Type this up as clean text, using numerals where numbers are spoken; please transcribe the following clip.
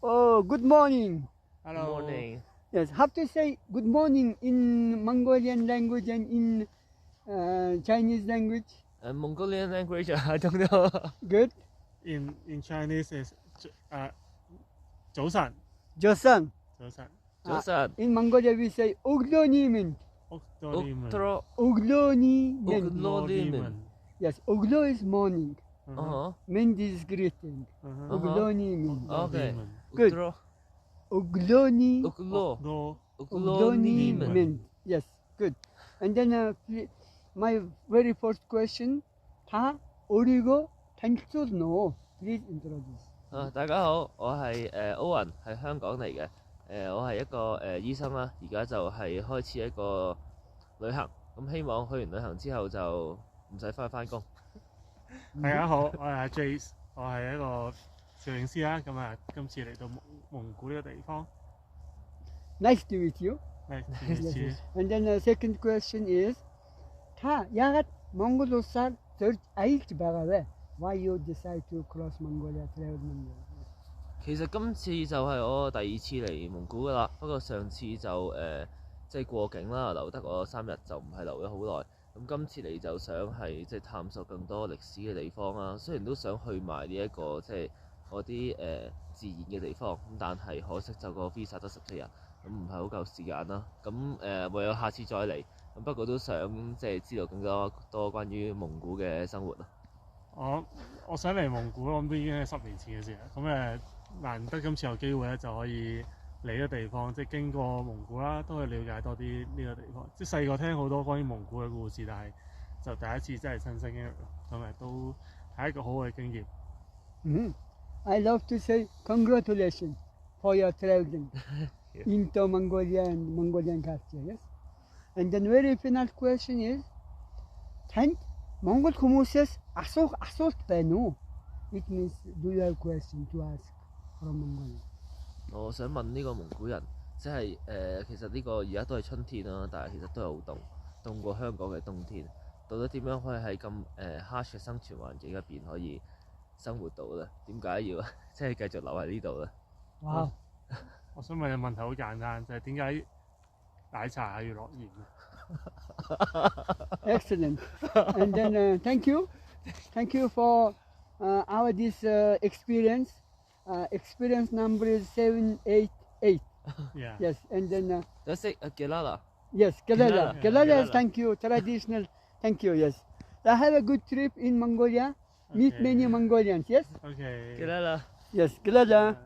Oh, good morning. Hello. Morning. Yes, have to say good morning in Mongolian language and in Chinese language. Mongolian language, I don't know. Good. In Chinese is 早晨， Joseon. 早晨， 조선. In Mongolia we say Oglonimen. Uktro. Oglonimen. Oglonimen. Yes, Oglo is morning. Uh-huh. Mint is greeting. Uh-huh. Oglonimen. Okay. Good. Uktro. Ogloni. Uklo. No. Uglonimen. Oglonimen. Yes, good. And then my very first question. 다 어리고 단추노. Please introduce. 大家好，我係Owen，係香港嚟嘅。我係一個醫生啦，而家就係開始一個旅行，咁希望去完旅行之後就唔使返工。大家好，我係阿 Jace， 我係一個攝影師啦。咁啊，今次嚟到蒙古呢個地方。 Nice to meet you. Nice to Yes, meet you. yes. And then the second question is, 다 야gat Mongolosar search ailt bagawe. Why you decide to cross Mongolia, travel Mongolia? 其實今次就係我第二次嚟蒙古噶啦，不過上次就即係過境啦，留得我3日就唔係留咗好耐。咁今次嚟就想係即係探索更多歷史嘅地方啦。雖然都想去埋呢一個即係嗰啲自然嘅地方，咁但係可惜就個 visa 得14日，咁唔係好夠時間啦。咁唯有下次再嚟。咁不過都想即係知道更多關於蒙古嘅生活啦。我想嚟蒙古，我諗都已經係10年前嘅事啦。咁難得今次有機會咧，就可以嚟呢個地方，即係經過蒙古啦，都可以了解多啲呢個地方。即係細個聽好多關於蒙古嘅故事，但係就第一次真係親身經歷，咁都係一個好嘅經驗。I love to say congratulations for your traveling into Mongolia and Mongolian culture. Yes. And then very final question is, thank Mongol хүмүүсээс асуулт байна уу? It means do you have question to ask from Mongolia? 我想問呢個蒙古人，即係其實呢個而家都係春天啦，但係其實都係好凍，凍過香港嘅冬天。到底點樣可以喺咁harsh嘅生存環境入邊可以生活到咧？點解要即係繼續留喺呢度咧？哇！我想問嘅問題好簡單，就係點解奶茶係要落鹽Excellent. And then thank you for our this experience. Experience number is 788. Yeah. Yes, and then都識Gelala。yes, Gelala. Gelala. Gelala is thank you, traditional. Thank you. Yes. I have a good trip in Mongolia. Meet Okay. many Mongolians. Yes. Okay. Gelala。Yes, Gelala.